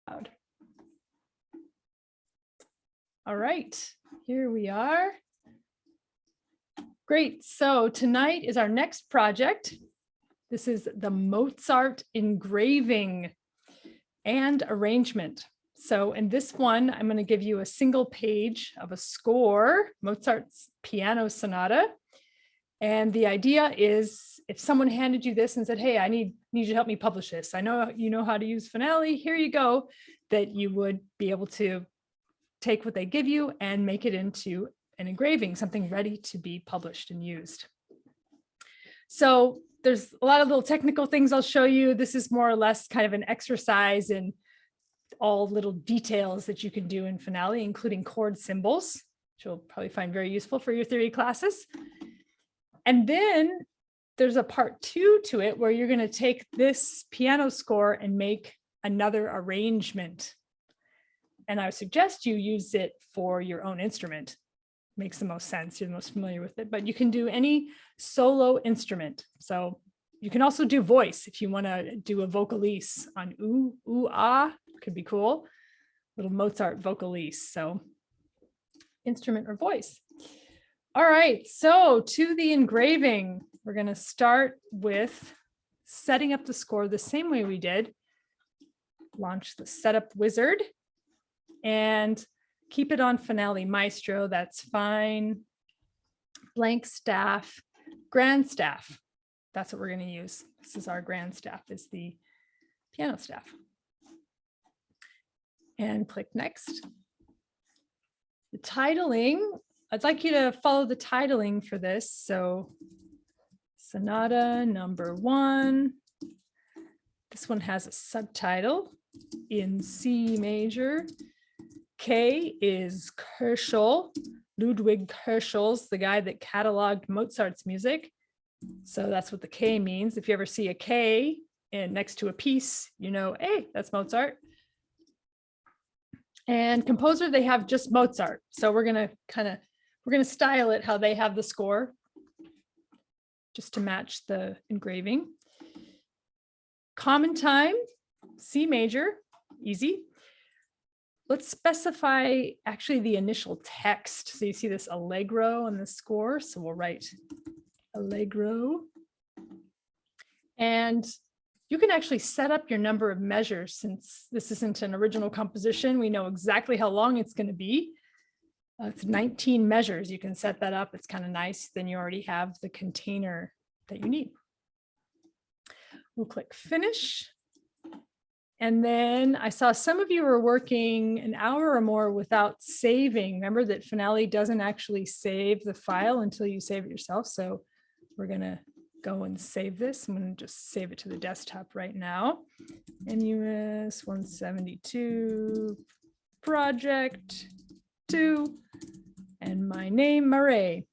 Loud. All right, here we are. Great, so tonight is our next project. This is the Mozart engraving and arrangement. So in this one, I'm going to give you a single page of a score, Mozart's piano sonata. And the idea is if someone handed you this and said, hey, I need you to help me publish this. I know you know how to use Finale, here you go, that you would be able to take what they give you and make it into an engraving, something ready to be published and used. So there's a lot of little technical things I'll show you. This is more or less kind of an exercise in all little details that you can do in Finale, including chord symbols, which you'll probably find very useful for your theory classes. And then there's a part 2 to it where you're going to take this piano score and make another arrangement. And I would suggest you use it for your own instrument. Makes the most sense. You're the most familiar with it, but you can do any solo instrument. So you can also do voice if you want to do a vocalise on ooh, ooh, ah, could be cool. Little Mozart vocalise. So instrument or voice. All right, so to the engraving, we're going to start with setting up the score the same way we did. Launch the setup wizard and keep it on Finale Maestro, that's fine. Blank staff, grand staff, that's what we're going to use. This is our grand staff, is the piano staff. And click next. The titling, I'd like you to follow the titling for this. So Sonata number 1. This one has a subtitle in C major. K is Koelschel, Ludwig Koelschel's the guy that cataloged Mozart's music. So that's what the K means. If you ever see a K next to a piece, you know, hey, that's Mozart. And composer, they have just Mozart. So we're gonna style it how they have the score, just to match the engraving. Common time, C major, easy. Let's specify actually the initial text. So you see this allegro on the score. So we'll write allegro. And you can actually set up your number of measures. Since this isn't an original composition, we know exactly how long it's going to be. It's 19 measures. You can set that up. It's kind of nice. Then you already have the container that you need. We'll click finish. And then I saw some of you were working an hour or more without saving. Remember that Finale doesn't actually save the file until you save it yourself. So we're going to go and save this. I'm going to just save it to the desktop right now. NUS 172 project 2 and my name Murray.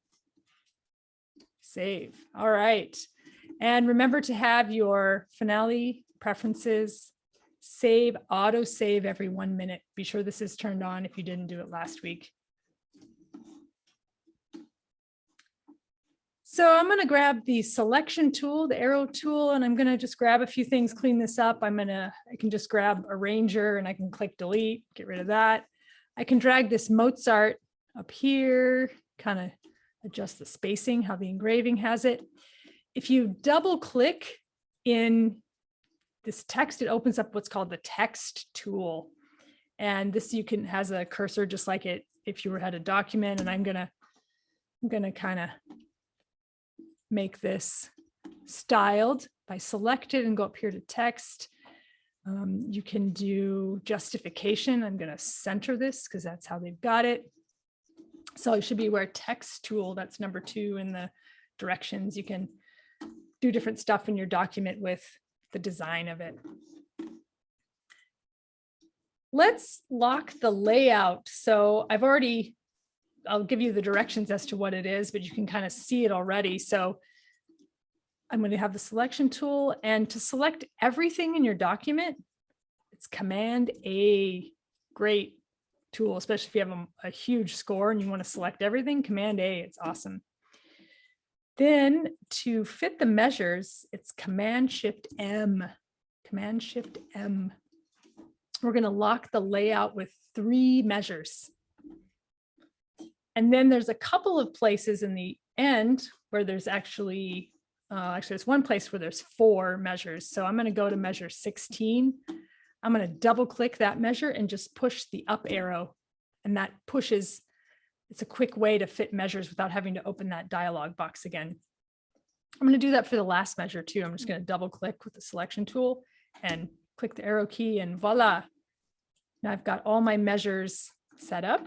Save. All right. And remember to have your Finale preferences save, auto save every 1 minute. Be sure this is turned on if you didn't do it last week. So I'm going to grab the selection tool, the arrow tool, and I'm going to just grab a few things, clean this up. I can just grab Arranger and I can click delete, get rid of that. I can drag this Mozart up here, kind of adjust the spacing, how the engraving has it. If you double click in this text, it opens up what's called the text tool. And this has a cursor just like it if you had a document. And I'm gonna kind of make this styled by select it and go up here to text. You can do justification. I'm going to center this because that's how they've got it. So it should be where text tool, that's number 2 in the directions. You can do different stuff in your document with the design of it. Let's lock the layout. So I'll give you the directions as to what it is, but you can kind of see it already. So I'm going to have the selection tool, and to select everything in your document, it's Command A. Great tool, especially if you have a huge score and you want to select everything. Command A, it's awesome. Then to fit the measures, it's Command Shift M. Command Shift M. we're going to lock the layout with 3 measures. And then there's a couple of places in the end where there's actually there's one place where there's 4 measures. So I'm going to go to measure 16. I'm going to double click that measure and just push the up arrow. And that pushes, it's a quick way to fit measures without having to open that dialog box again. I'm going to do that for the last measure too. I'm just going to double click with the selection tool and click the arrow key and voila. Now I've got all my measures set up.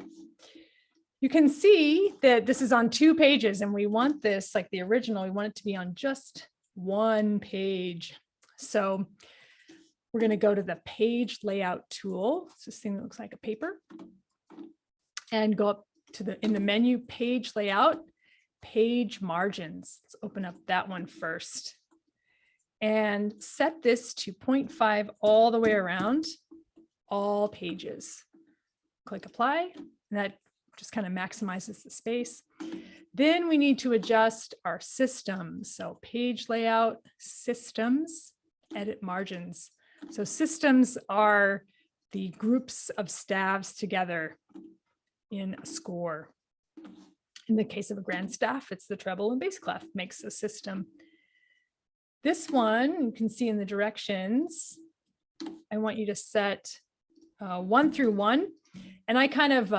You can see that this is on 2 pages and we want this, like the original, we want it to be on just 1 page. So we're going to go to the page layout tool. It's this thing that looks like a paper, and go up to in the menu, page layout, page margins. Let's open up that one first and set this to 0.5 all the way around all pages. Click apply, and that just kind of maximizes the space. Then we need to adjust our systems. So page layout, systems, edit margins. So systems are the groups of staves together in a score. In the case of a grand staff, it's the treble and bass clef makes a system. This one, you can see in the directions, I want you to set 1 through 1. And I kind of,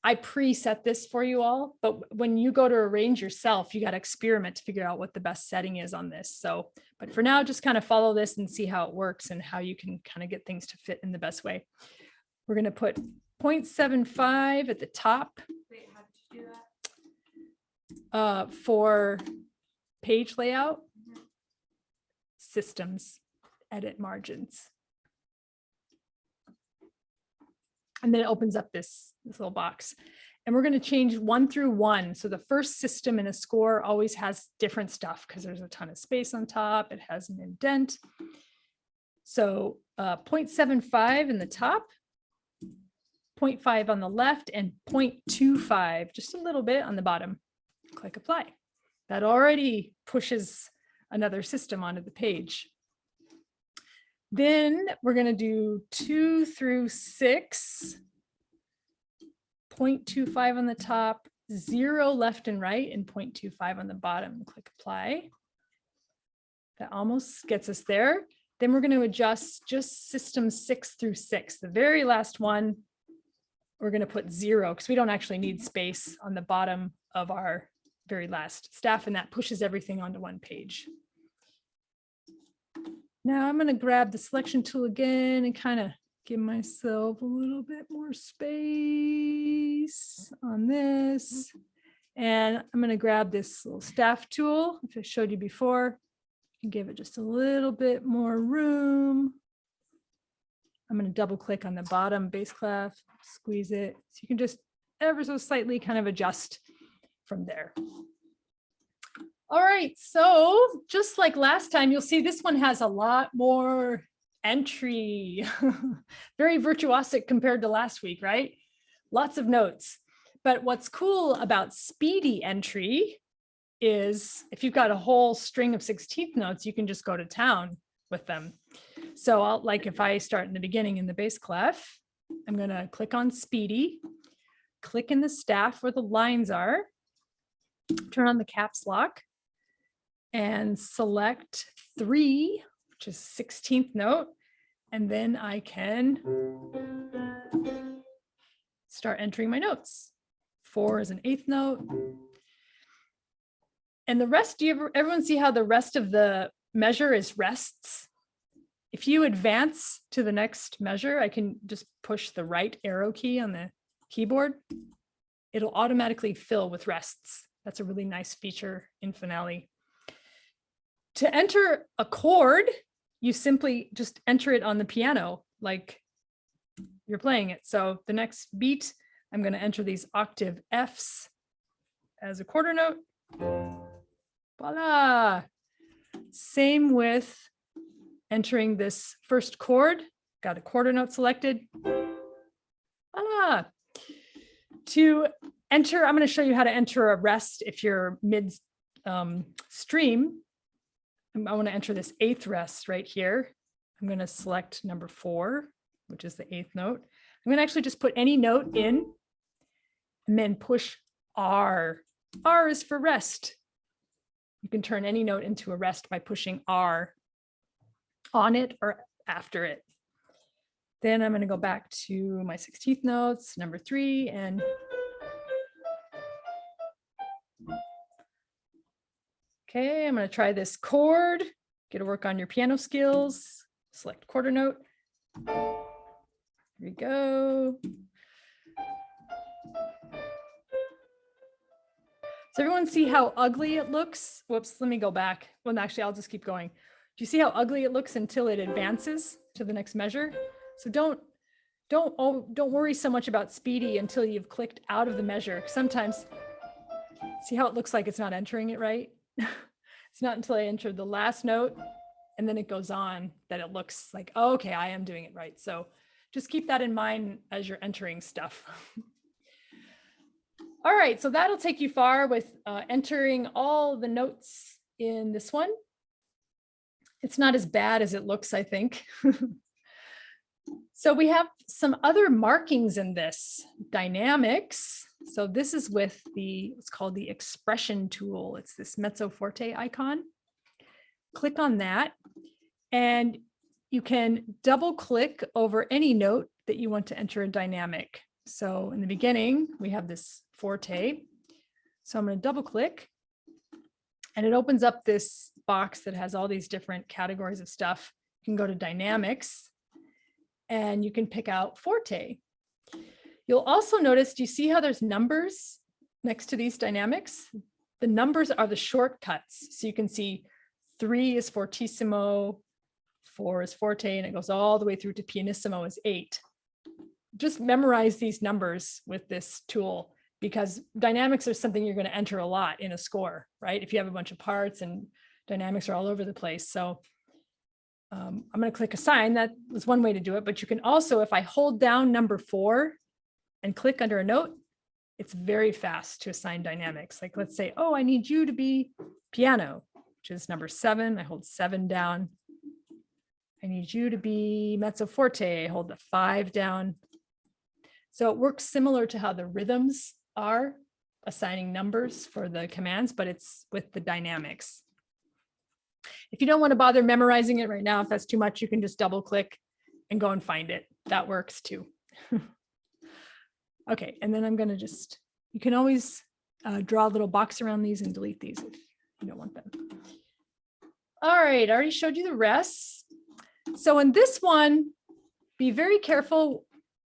I preset this for you all, but when you go to arrange yourself, you got to experiment to figure out what the best setting is on this. So, but for now, just kind of follow this and see how it works and how you can kind of get things to fit in the best way. We're going to put 0.75 at the top. Wait, how did you do that? For page layout, systems, edit margins. And then it opens up this little box. And we're going to change 1 through 1. So the first system in a score always has different stuff because there's a ton of space on top. It has an indent. So 0.75 in the top, 0.5 on the left, and 0.25, just a little bit on the bottom. Click apply. That already pushes another system onto the page. Then we're going to do 2 through 6, 0.25 on the top, 0 left and right, and 0.25 on the bottom. Click apply. That almost gets us there. Then we're going to adjust just system 6 through 6. The very last one, we're going to put 0 because we don't actually need space on the bottom of our very last staff, and that pushes everything onto 1 page. Now I'm going to grab the selection tool again and kind of give myself a little bit more space on this. And I'm going to grab this little staff tool, which I showed you before, and give it just a little bit more room. I'm going to double click on the bottom bass clef, squeeze it. So you can just ever so slightly kind of adjust from there. All right, so just like last time, you'll see this one has a lot more entry, very virtuosic compared to last week, right? Lots of notes. But what's cool about speedy entry is if you've got a whole string of 16th notes, you can just go to town with them. So like if I start in the beginning in the bass clef, I'm going to click on speedy, click in the staff where the lines are, turn on the caps lock, and select 3, which is 16th note, and then I can start entering my notes. 4 is an 8th note. And the rest, everyone see how the rest of the measure is rests? If you advance to the next measure, I can just push the right arrow key on the keyboard. It'll automatically fill with rests. That's a really nice feature in Finale. To enter a chord, you simply just enter it on the piano like you're playing it. So the next beat, I'm going to enter these octave Fs as a quarter note. Voila. Same with entering this first chord. Got a quarter note selected. Voila. To enter, I'm going to show you how to enter a rest if you're mid stream. I want to enter this 8th rest right here. I'm going to select number 4 which is the eighth note. I'm going to actually just put any note in and then push R. R is for rest. You can turn any note into a rest by pushing R on it or after it. Then I'm going to go back to my 16th notes, number 3, and okay, I'm going to try this chord. Get to work on your piano skills. Select quarter note. Here we go. Does everyone see how ugly it looks? Whoops, let me go back. Well, actually, I'll just keep going. Do you see how ugly it looks until it advances to the next measure? So don't worry so much about speedy until you've clicked out of the measure. Sometimes, see how it looks like it's not entering it right? It's not until I enter the last note and then it goes on that it looks like, oh, okay, I am doing it right. So just keep that in mind as you're entering stuff. All right, so that'll take you far with entering all the notes in this one. It's not as bad as it looks, I think. So we have some other markings in this, dynamics. So this is with it's called the expression tool. It's this mezzo forte icon. Click on that and you can double click over any note that you want to enter a dynamic. So in the beginning, we have this forte. So I'm going to double click and it opens up this box that has all these different categories of stuff. You can go to dynamics and you can pick out forte. You'll also notice, do you see how there's numbers next to these dynamics? The numbers are the shortcuts. So you can see 3 is fortissimo, 4 is forte, and it goes all the way through to pianissimo is 8. Just memorize these numbers with this tool because dynamics are something you're going to enter a lot in a score, right? If you have a bunch of parts and dynamics are all over the place. So I'm going to click assign. That was one way to do it, but you can also, if I hold down number 4 and click under a note, it's very fast to assign dynamics. Like let's say, oh, I need you to be piano, which is number 7. I hold 7 down. I need you to be mezzo forte. I hold the 5 down. So it works similar to how the rhythms are assigning numbers for the commands, but it's with the dynamics. If you don't want to bother memorizing it right now, if that's too much, you can just double click and go and find it. That works too. Okay, and then I'm going to just, you can always draw a little box around these and delete these if you don't want them. All right, I already showed you the rest. So in this one, be very careful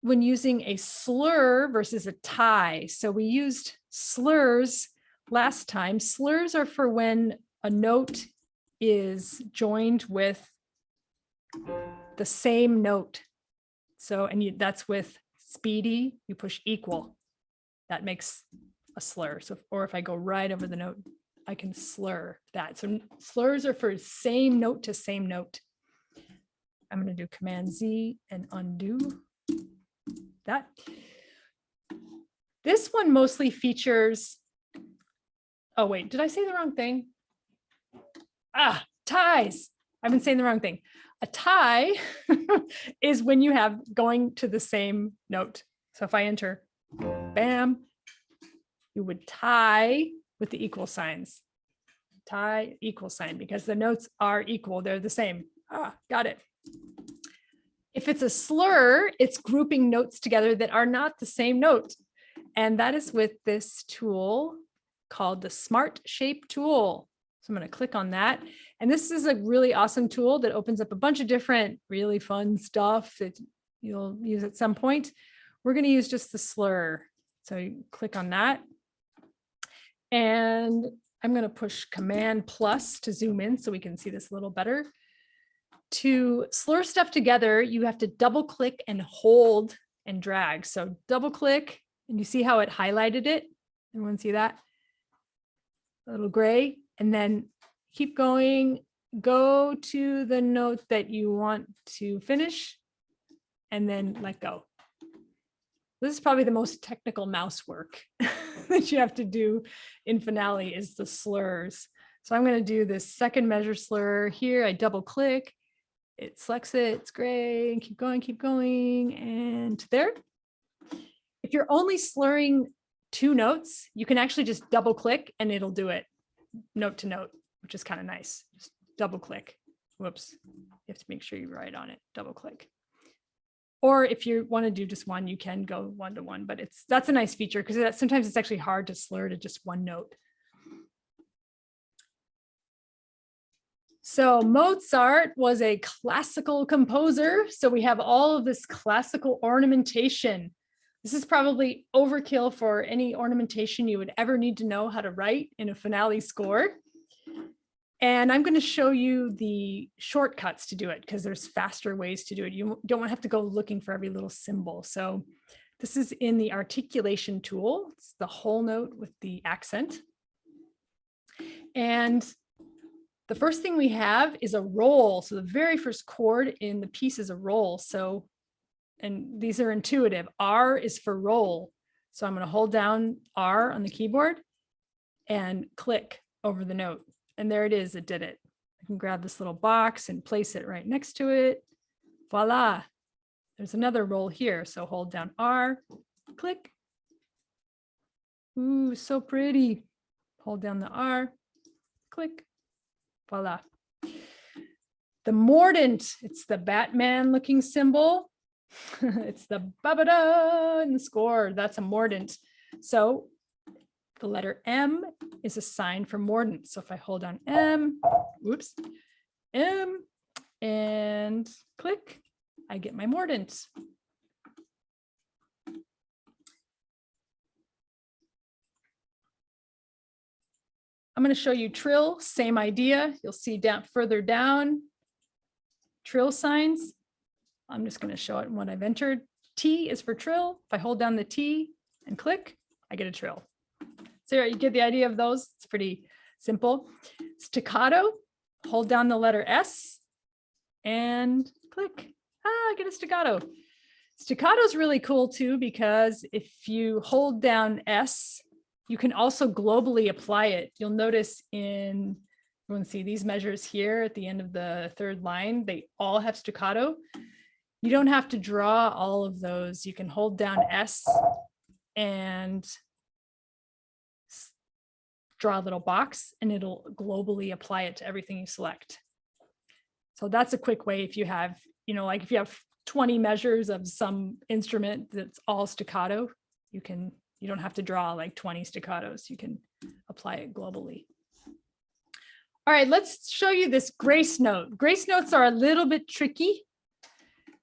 when using a slur versus a tie. So we used slurs last time. Slurs are for when a note is joined with the same note. So, and that's with speedy, you push equal. That makes a slur. So, or if I go right over the note, I can slur that. So slurs are for same note to same note. I'm going to do Command Z and undo that. This one mostly features, oh wait, did I say the wrong thing? Ties. I've been saying the wrong thing. A tie is when you have going to the same note. So if I enter bam, you would tie with the equal signs. Tie equal sign because the notes are equal. They're the same. Got it. If it's a slur, it's grouping notes together that are not the same note. And that is with this tool called the Smart Shape tool. So I'm going to click on that. And this is a really awesome tool that opens up a bunch of different really fun stuff that you'll use at some point. We're going to use just the slur. So you click on that. And I'm going to push Command plus to zoom in so we can see this a little better. To slur stuff together, you have to double click and hold and drag. So double click and you see how it highlighted it. Everyone see that? A little gray. And then keep going, go to the note that you want to finish and then let go. This is probably the most technical mouse work that you have to do in Finale is the slurs. So I'm going to do this second measure slur here. I double click it selects it, it's gray, and keep going, and there. If you're only slurring 2 notes, you can actually just double click and it'll do it note to note, which is kind of nice. Just double click. Whoops. You have to make sure you're right on it. Double click. Or if you want to do just one, you can go 1 to 1, but that's a nice feature because sometimes it's actually hard to slur to just 1 note. So Mozart was a classical composer. So we have all of this classical ornamentation. This is probably overkill for any ornamentation you would ever need to know how to write in a finale score. And I'm going to show you the shortcuts to do it because there's faster ways to do it. You don't have to go looking for every little symbol. So this is in the articulation tool. It's the whole note with the accent. And the first thing we have is a roll. So the very first chord in the piece is a roll. So, and these are intuitive. R is for roll. So I'm going to hold down R on the keyboard and click over the note. And there it is, it did it. I can grab this little box and place it right next to it. Voila. There's another roll here. So hold down R, click. Ooh, so pretty. Hold down the R, click. Voila. The mordant, it's the Batman looking symbol. It's the ba-ba-da in the score. That's a mordant. So the letter M is a sign for mordant. So if I hold down M, whoops, M, and click, I get my mordant. I'm going to show you trill, same idea. You'll see further down, trill signs. I'm just going to show it in what I've entered. T is for trill. If I hold down the T and click, I get a trill. So you get the idea of those. It's pretty simple. Staccato, hold down the letter S and click. I get a staccato. Staccato is really cool too, because if you hold down S, you can also globally apply it. You'll notice everyone see these measures here at the end of the 3rd line, they all have staccato. You don't have to draw all of those. You can hold down S and draw a little box and it'll globally apply it to everything you select. So that's a quick way if you have, like if you have 20 measures of some instrument that's all staccato, you don't have to draw like 20 staccatos. You can apply it globally. All right, let's show you this grace note. Grace notes are a little bit tricky.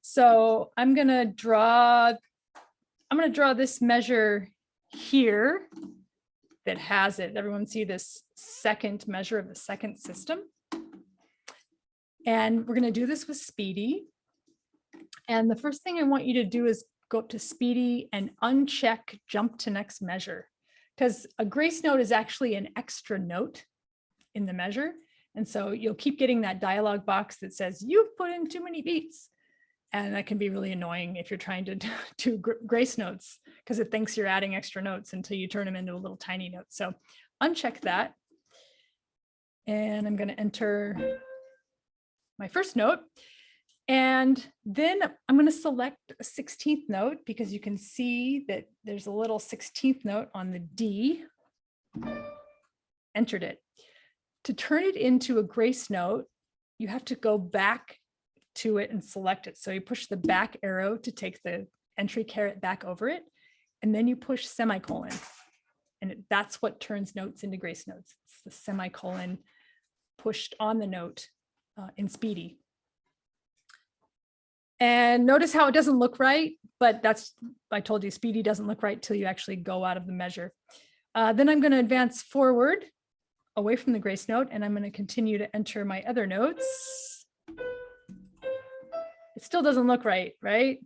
So I'm going to draw this measure here that has it. Everyone see this 2nd measure of the 2nd system. And we're going to do this with Speedy. And the first thing I want you to do is go up to Speedy and uncheck jump to next measure, because a grace note is actually an extra note in the measure. And so you'll keep getting that dialog box that says you've put in too many beats. And that can be really annoying if you're trying to do grace notes, because it thinks you're adding extra notes until you turn them into a little tiny note. So uncheck that. And I'm going to enter my first note. And then I'm going to select a 16th note, because you can see that there's a little 16th note on the D. Entered it. To turn it into a grace note, you have to go back to it and select it. So you push the back arrow to take the entry caret back over it, and then you push semicolon. And that's what turns notes into grace notes. It's the semicolon pushed on the note in Speedy. And notice how it doesn't look right, but I told you Speedy doesn't look right till you actually go out of the measure. Then I'm going to advance forward away from the grace note, and I'm going to continue to enter my other notes. It still doesn't look right, right?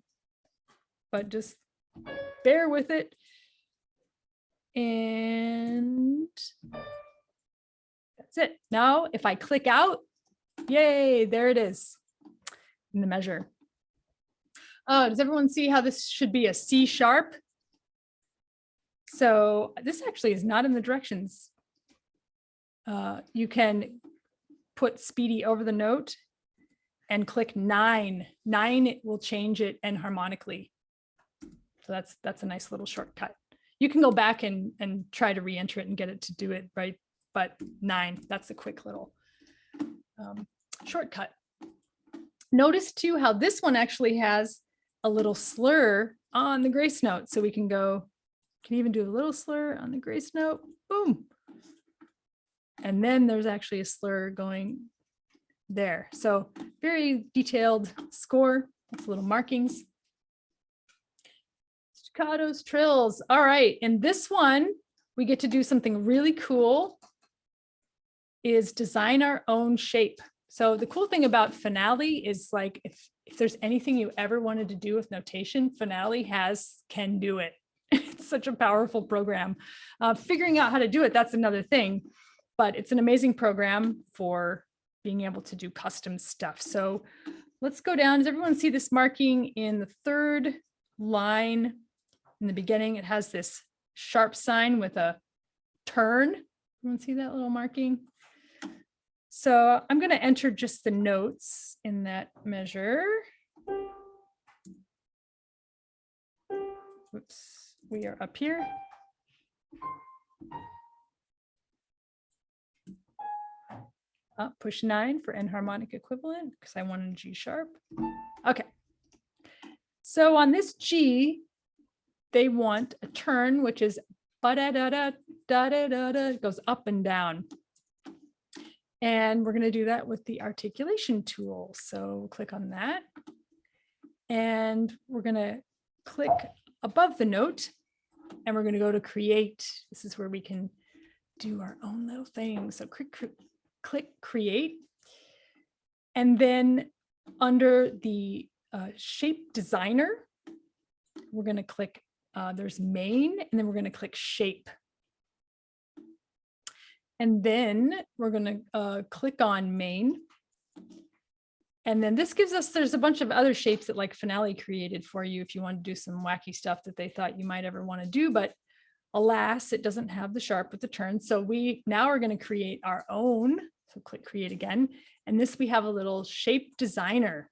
But just bear with it. And that's it. Now, if I click out, yay, there it is in the measure. Does everyone see how this should be a C sharp? So this actually is not in the directions. You can put Speedy over the note and click 9. 9, it will change it enharmonically. So that's a nice little shortcut. You can go back and try to re-enter it and get it to do it right, but 9, that's a quick little shortcut. Notice too how this one actually has a little slur on the grace note. So we can even do a little slur on the grace note, boom. And then there's actually a slur going there. So very detailed score, that's little markings. Staccatos, trills. All right, in this one, we get to do something really cool, is design our own shape. So the cool thing about Finale is like, if there's anything you ever wanted to do with notation, Finale can do it. It's such a powerful program. Figuring out how to do it, that's another thing, but it's an amazing program for being able to do custom stuff. So let's go down. Does everyone see this marking in the third line in the beginning? It has this sharp sign with a turn. Everyone see that little marking? So I'm going to enter just the notes in that measure. Oops, we are up here. Push 9 for enharmonic equivalent because I wanted a G sharp. Okay. So on this G, they want a turn, which is ba-da-da-da-da-da-da-da, goes up and down. And we're going to do that with the articulation tool. So click on that. And we're going to click above the note and we're going to go to create. This is where we can do our own little thing. So click create. And then under the shape designer, we're going to click, there's main, and then we're going to click shape. And then we're going to click on main. And then this gives us, there's a bunch of other shapes that like Finale created for you if you want to do some wacky stuff that they thought you might ever want to do, but alas, it doesn't have the sharp with the turn. So we now are going to create our own. So click create again. And this, we have a little shape designer.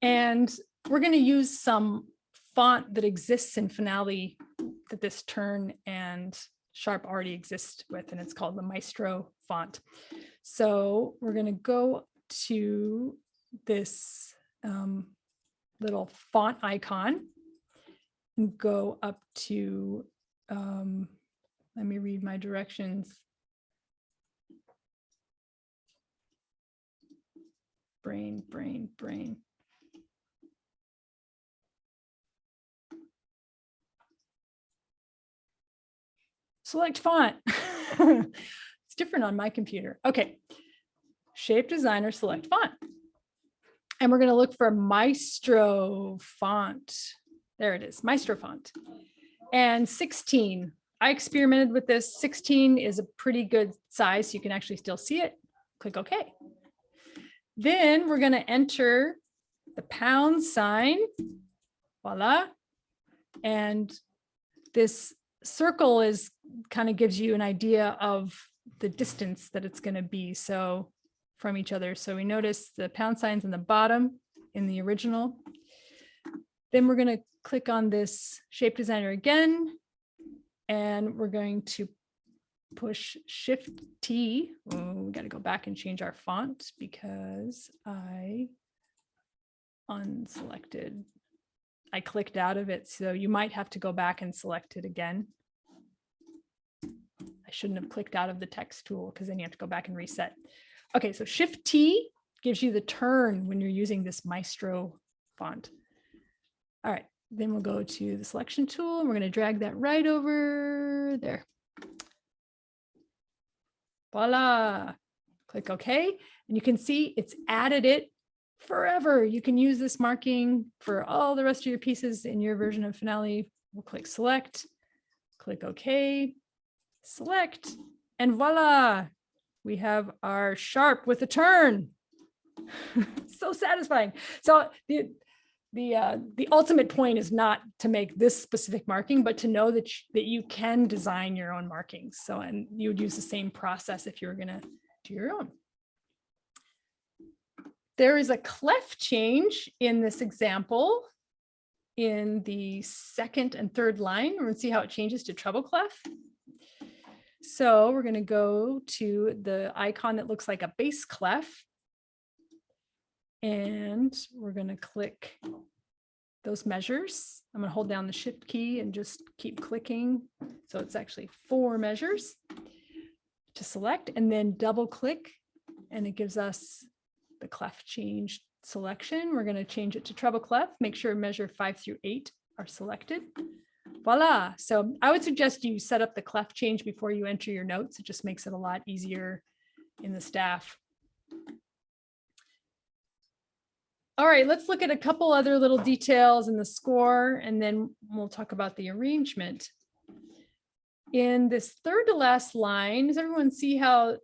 And we're going to use some font that exists in Finale that this turn and sharp already exists with, and it's called the Maestro font. So we're going to go to this little font icon and go up to, let me read my directions. Brain. Select font. It's different on my computer. Okay, shape designer, select font. And we're going to look for Maestro font. There it is, Maestro font. And 16. I experimented with this. 16 is a pretty good size, so you can actually still see it. Click OK. Then we're going to enter the pound sign. Voila. And this circle is kind of gives you an idea of the distance that it's going to be so from each other. So we notice the pound signs in the bottom in the original. Then we're going to click on this shape designer again, and we're going to push Shift T. Oh, we got to go back and change our font because I unselected. I clicked out of it, so you might have to go back and select it again. I shouldn't have clicked out of the text tool because then you have to go back and reset. Okay, so Shift T gives you the turn when you're using this Maestro font. All right, then we'll go to the selection tool and we're going to drag that right over there. Voila, click OK. And you can see it's added it forever. You can use this marking for all the rest of your pieces in your version of Finale. We'll click select, click OK, select, and voila, we have our sharp with a turn. So satisfying. So the ultimate point is not to make this specific marking, but to know that you can design your own markings. So, and you would use the same process if you were going to do your own. There is a clef change in this example in the second and third line. We're going to see how it changes to treble clef. So we're going to go to the icon that looks like a bass clef. And we're going to click those measures. I'm going to hold down the shift key and just keep clicking. So it's actually 4 measures to select, and then double click, and it gives us the clef change selection. We're going to change it to treble clef. Make sure measure 5 through 8 are selected. Voila. So I would suggest you set up the clef change before you enter your notes. It just makes it a lot easier in the staff. All right, let's look at a couple other little details in the score, and then we'll talk about the arrangement. In this third to last line, does everyone see how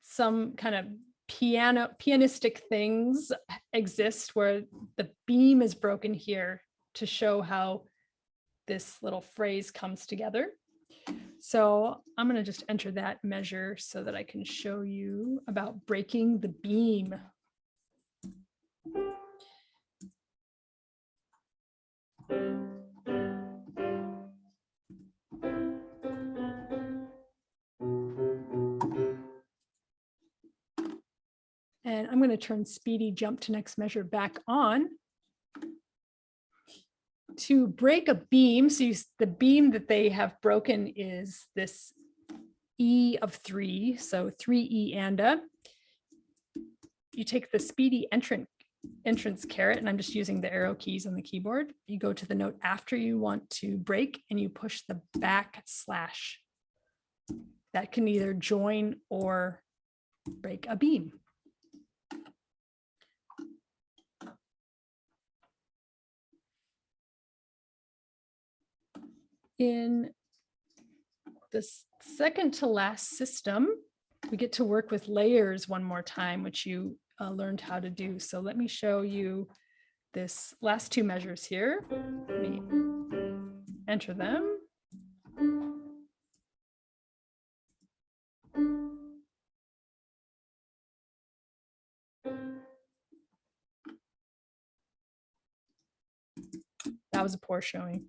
some kind of pianistic things exist where the beam is broken here to show how this little phrase comes together? So I'm going to just enter that measure so that I can show you about breaking the beam. And I'm going to turn speedy jump to next measure back on. To break a beam, so the beam that they have broken is this E of 3, so 3E and a. You take the speedy entrance caret, and I'm just using the arrow keys on the keyboard. You go to the note after you want to break, and you push the backslash. That can either join or break a beam. In the second to last system, we get to work with layers one more time, which you learned how to do. So let me show you this last 2 measures here. Let me enter them. That was a poor showing.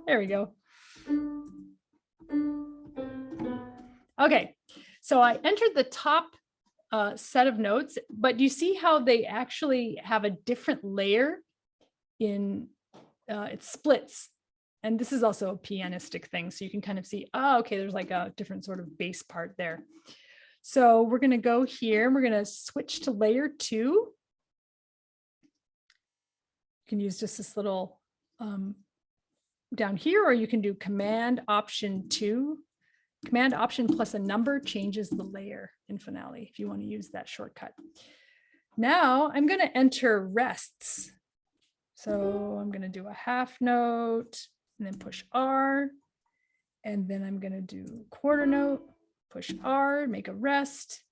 There we go. Okay, so I entered the top set of notes, but you see how they actually have a different layer in it splits. And this is also a pianistic thing. So you can kind of see, oh, okay, there's like a different sort of bass part there. So we're going to go here and we're going to switch to layer 2. You can use just this little down here, or you can do Command Option 2. Command Option plus a number changes the layer in Finale if you want to use that shortcut. Now I'm going to enter rests. So I'm going to do a half note and then push R. And then I'm going to do quarter note, push R, make a rest.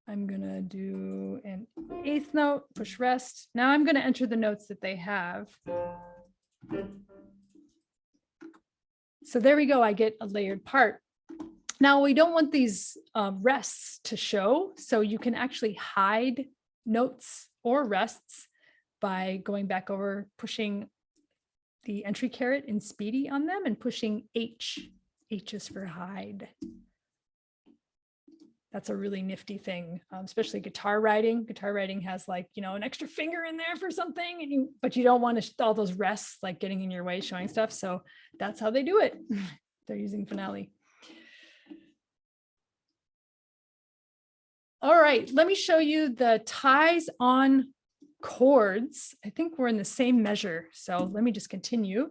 I'm going to do an 8th note, push rest. Now I'm going to enter the notes that they have. So there we go. I get a layered part. Now we don't want these rests to show. So you can actually hide notes or rests by going back over, pushing the entry caret in speedy on them and pushing H. H is for hide. That's a really nifty thing, especially guitar writing. Guitar writing has like, you know, an extra finger in there for something, and but you don't want all those rests like getting in your way, showing stuff. So that's how they do it. They're using Finale. All right, let me show you the ties on chords. I think we're in the same measure. So let me just continue.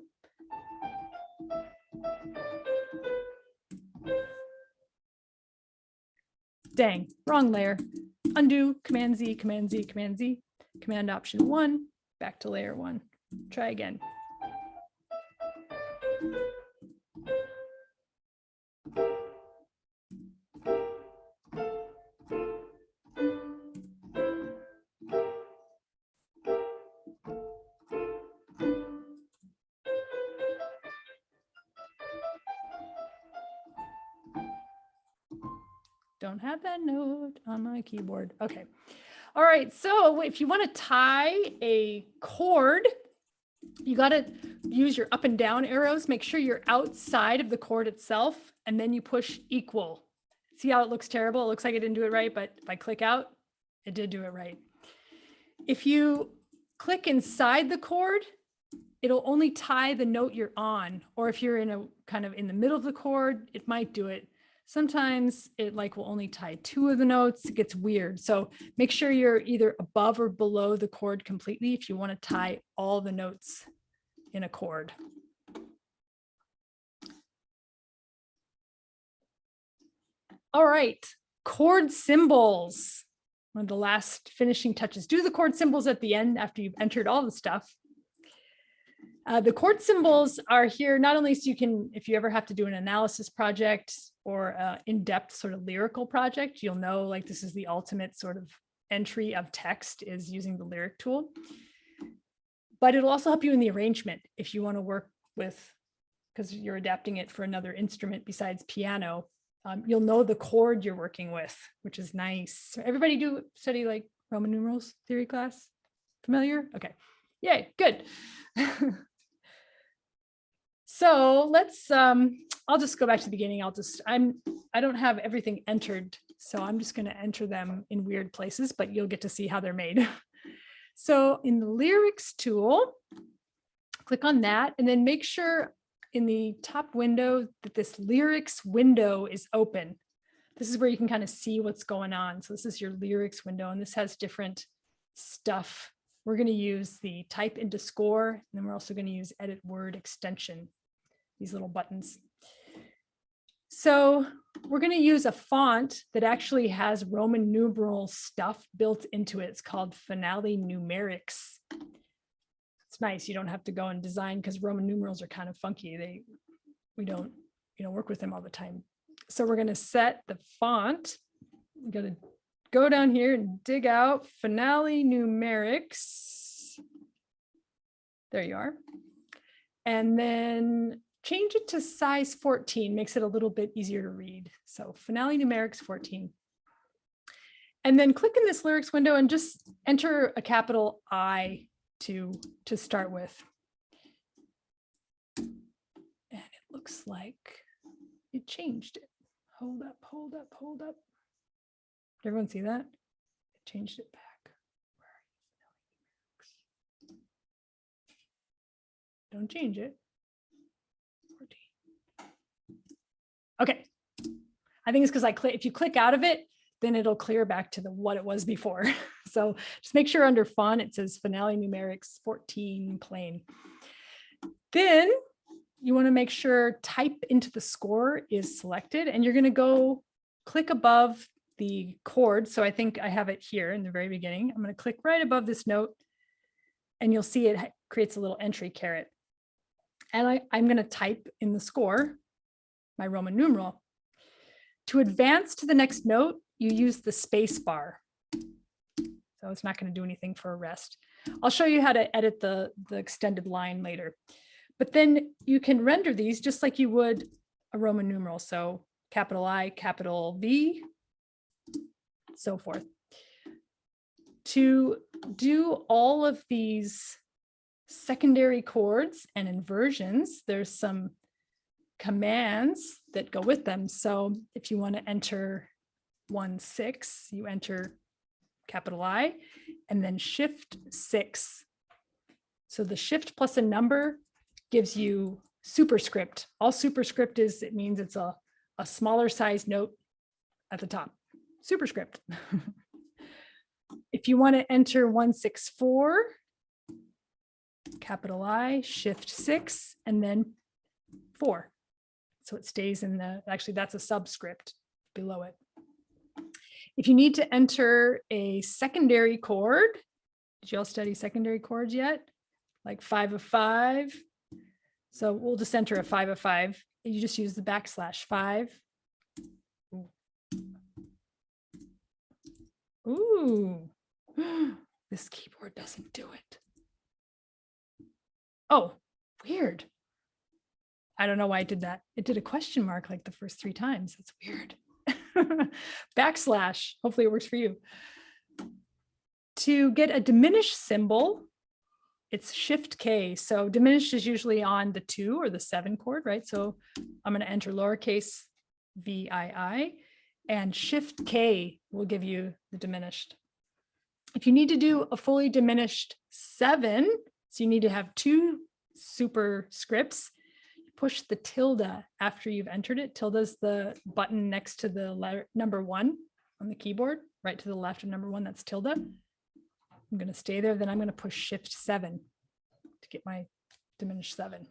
Dang, wrong layer. Undo, Command Z, Command Z, Command Z, Command Option 1, back to layer 1. Try again. Don't have that note on my keyboard. Okay. All right, so if you want to tie a chord, you got to use your up and down arrows. Make sure you're outside of the chord itself, and then you push equal. See how it looks terrible? It looks like I didn't do it right, but if I click out, it did do it right. If you click inside the chord, it'll only tie the note you're on, or if you're in a kind of in the middle of the chord, it might do it. Sometimes it like will only tie 2 of the notes. It gets weird. So make sure you're either above or below the chord completely if you want to tie all the notes in a chord. All right, chord symbols. One of the last finishing touches. Do the chord symbols at the end after you've entered all the stuff. The chord symbols are here not only so you can, if you ever have to do an analysis project or in-depth sort of lyrical project, you'll know like this is the ultimate sort of entry of text is using the lyric tool. But it'll also help you in the arrangement if you want to work with, because you're adapting it for another instrument besides piano, you'll know the chord you're working with, which is nice. Everybody do study like Roman numerals theory class? Familiar? Okay. Yay, good. So let's, I'll just go back to the beginning. I don't have everything entered, so I'm just going to enter them in weird places, but you'll get to see how they're made. So in the lyrics tool, click on that and then make sure in the top window that this lyrics window is open. This is where you can kind of see what's going on. So this is your lyrics window, and this has different stuff. We're going to use the type into score, and then we're also going to use edit word extension, these little buttons. So we're going to use a font that actually has Roman numeral stuff built into it. It's called Finale Numerics. It's nice. You don't have to go and design because Roman numerals are kind of funky. We don't work with them all the time. So we're going to set the font. I'm going to go down here and dig out Finale Numerics. There you are. And then change it to size 14, makes it a little bit easier to read. So Finale Numerics 14. And then click in this lyrics window and just enter a capital I to start with. And it looks like it changed it. Hold up, hold up, hold up. Did everyone see that? It changed it back. Where are you? Don't change it. 14. Okay. I think it's because if you click out of it, then it'll clear back to what it was before. So just make sure under font, it says Finale Numerics 14 plain. Then you want to make sure type into the score is selected, and you're going to go click above the chord. So I think I have it here in the very beginning. I'm going to click right above this note, and you'll see it creates a little entry caret. And I'm going to type in the score my Roman numeral. To advance to the next note, you use the space bar. So it's not going to do anything for a rest. I'll show you how to edit the extended line later. But then you can render these just like you would a Roman numeral. So capital I, capital V, so forth. To do all of these secondary chords and inversions, there's some commands that go with them. So if you want to enter 1-6, you enter capital I and then shift 6. So the shift plus a number gives you superscript. All superscript is, it means it's a smaller size note at the top. Superscript. If you want to enter 1-6-4, capital I, shift 6, and then 4. So it stays in actually that's a subscript below it. If you need to enter a secondary chord, did you all study secondary chords yet? Like 5 of 5. So we'll just enter a 5 of 5. You just use the \5. Ooh, this keyboard doesn't do it. Oh, weird. I don't know why it did that. It did a question mark like the first 3 times. That's weird. \. Hopefully it works for you. To get a diminished symbol, it's Shift K. So diminished is usually on the 2 or the 7 chord, right? So I'm going to enter lowercase VII, and Shift K will give you the diminished. If you need to do a fully diminished 7, so you need to have 2 superscripts, push the tilde after you've entered it. Tilde is the button next to the letter number 1 on the keyboard, right to the left of number 1, that's tilde. I'm going to stay there, then I'm going to push Shift 7 to get my diminished 7.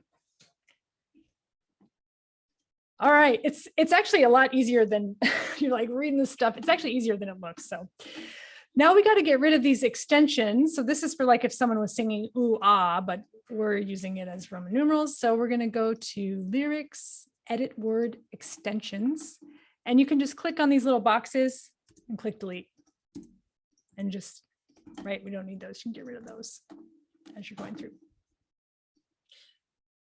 All right, it's actually a lot easier than you're like reading this stuff. It's actually easier than it looks. So now we got to get rid of these extensions. So this is for like if someone was singing ooh ah, but we're using it as Roman numerals. So we're going to go to lyrics, edit word extensions, and you can just click on these little boxes and click delete. And just, right, we don't need those. You can get rid of those as you're going through.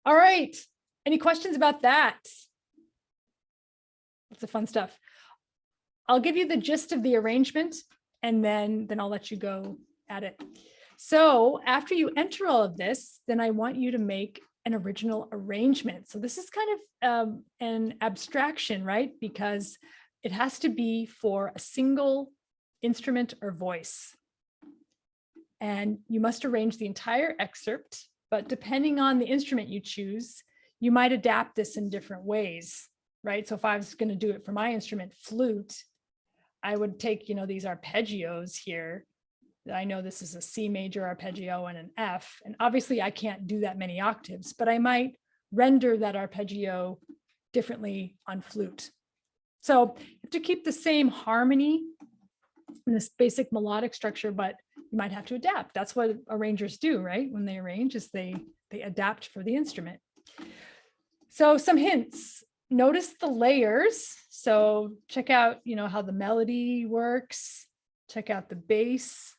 All right, any questions about that? Lots of fun stuff. I'll give you the gist of the arrangement and then I'll let you go at it. So after you enter all of this, then I want you to make an original arrangement. So this is kind of an abstraction, right? Because it has to be for a single instrument or voice. And you must arrange the entire excerpt, but depending on the instrument you choose, you might adapt this in different ways, right? So if I was going to do it for my instrument, flute, I would take, these arpeggios here. I know this is a C major arpeggio and an F, and obviously I can't do that many octaves, but I might render that arpeggio differently on flute. So you have to keep the same harmony in this basic melodic structure, but you might have to adapt. That's what arrangers do, right? When they arrange is they adapt for the instrument. So some hints. Notice the layers. So check out, how the melody works. Check out the bass.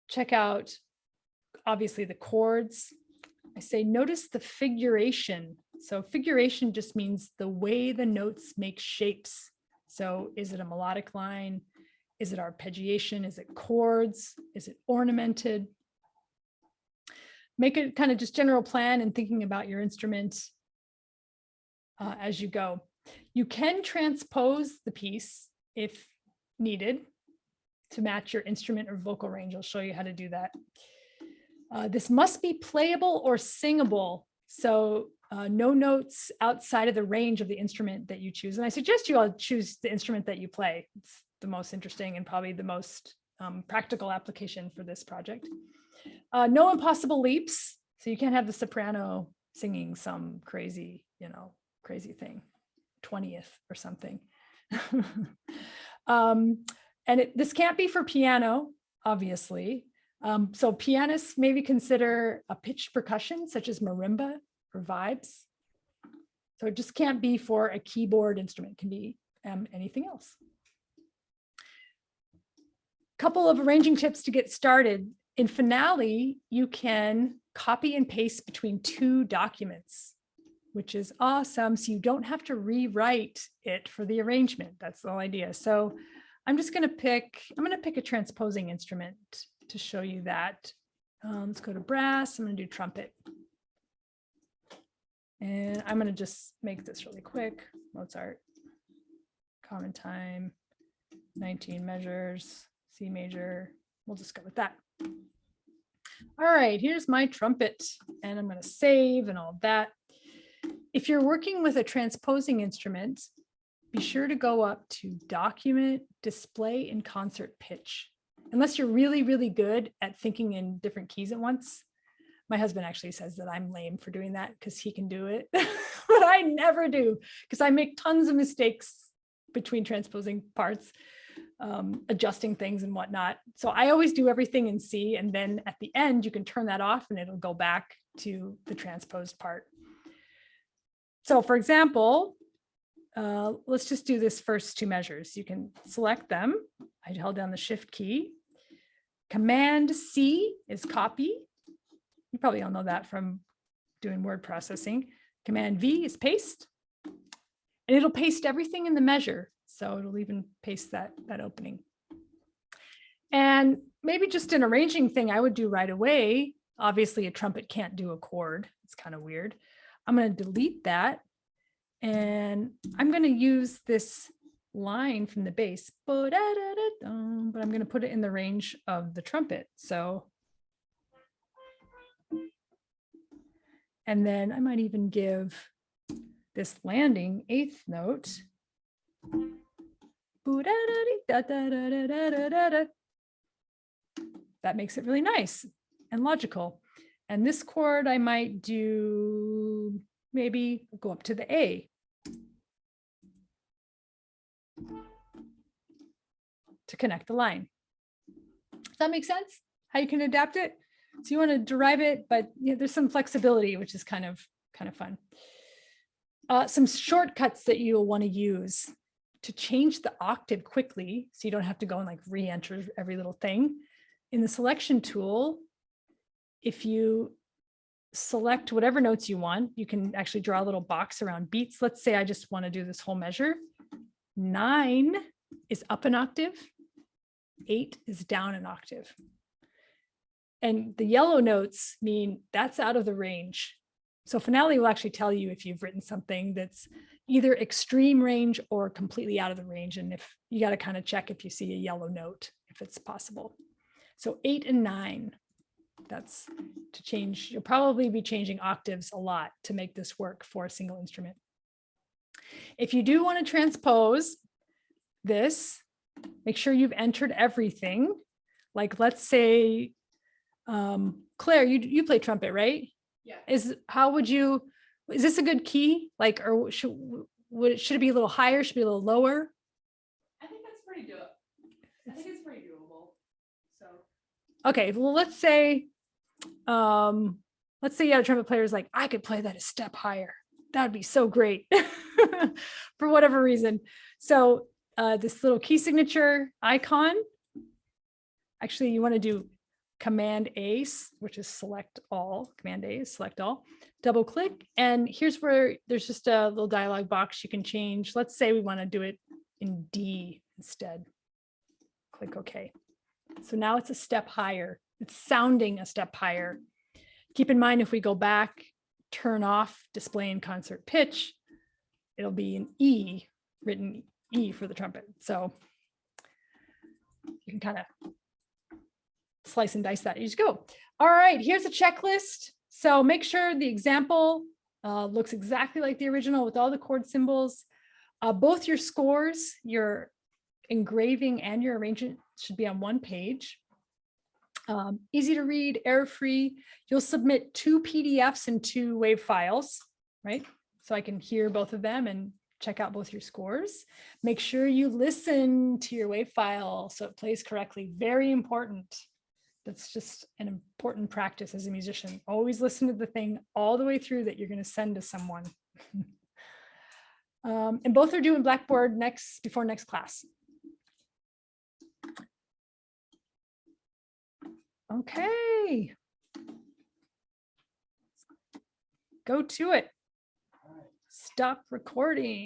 Check out, obviously, the chords. I say notice the figuration. So figuration just means the way the notes make shapes. So is it a melodic line? Is it arpeggiation? Is it chords? Is it ornamented? Make a kind of just general plan and thinking about your instrument as you go. You can transpose the piece if needed to match your instrument or vocal range. I'll show you how to do that. This must be playable or singable. So no notes outside of the range of the instrument that you choose. And I suggest you all choose the instrument that you play. It's the most interesting and probably the most practical application for this project. No impossible leaps. So you can't have the soprano singing some crazy, crazy thing, 20th or something. And this can't be for piano, obviously. So pianists maybe consider a pitched percussion such as marimba or vibes. So it just can't be for a keyboard instrument, it can be anything else. Couple of arranging tips to get started. In Finale, you can copy and paste between 2 documents, which is awesome. So you don't have to rewrite it for the arrangement. That's the whole idea. So I'm going to pick a transposing instrument to show you that. Let's go to brass. I'm going to do trumpet. And I'm going to just make this really quick. Mozart, common time, 19 measures, C major. We'll just go with that. All right, here's my trumpet, and I'm going to save and all that. If you're working with a transposing instrument, be sure to go up to Document, Display in Concert Pitch. Unless you're really, really good at thinking in different keys at once. My husband actually says that I'm lame for doing that because he can do it, but I never do because I make tons of mistakes between transposing parts, adjusting things and whatnot. So I always do everything in C, and then at the end, you can turn that off and it'll go back to the transposed part. So for example, let's just do this first 2 measures. You can select them. I held down the Shift key. Command C is copy. You probably all know that from doing word processing. Command V is paste. And it'll paste everything in the measure. So it'll even paste that opening. And maybe just an arranging thing I would do right away. Obviously, a trumpet can't do a chord. It's kind of weird. I'm going to delete that. And I'm going to use this line from the bass, but I'm going to put it in the range of the trumpet. So, and then I might even give this landing eighth note. That makes it really nice and logical. And this chord I might do, maybe go up to the A. To connect the line. Does that make sense? How you can adapt it? So you want to derive it, but there's some flexibility, which is kind of fun. Some shortcuts that you'll want to use to change the octave quickly, so you don't have to go and like re-enter every little thing. In the selection tool, if you select whatever notes you want, you can actually draw a little box around beats. Let's say I just want to do this whole measure. 9 is up an octave. 8 is down an octave. And the yellow notes mean that's out of the range. So Finale will actually tell you if you've written something that's either extreme range or completely out of the range. And if you got to kind of check if you see a yellow note, if it's possible. So 8 and 9, that's to change. You'll probably be changing octaves a lot to make this work for a single instrument. If you do want to transpose this, make sure you've entered everything. Like, let's say, Claire, you play trumpet, right? Yeah. Is this a good key? Like, or should it be a little higher? Should it be a little lower? I think that's pretty doable. I think it's pretty doable. So. Okay, well, let's say you have a trumpet player is like, I could play that a step higher. That would be so great for whatever reason. So this little key signature icon, actually you want to do Command A, which is select all. Command A is select all. Double click, and here's where there's just a little dialog box you can change. Let's say we want to do it in D instead. Click OK. So now it's a step higher. It's sounding a step higher. Keep in mind, if we go back, turn off display in concert pitch, it'll be an E, written E for the trumpet. So you can kind of slice and dice that. You just go. All right, here's a checklist. So make sure the example looks exactly like the original with all the chord symbols. Both your scores, your engraving and your arrangement should be on one page. Easy to read, error-free. You'll submit 2 PDFs and 2 WAV files, right? So I can hear both of them and check out both your scores. Make sure you listen to your WAV file so it plays correctly. Very important. That's just an important practice as a musician. Always listen to the thing all the way through that you're going to send to someone. And both are due in Blackboard before next class. Okay. Go to it. Stop recording.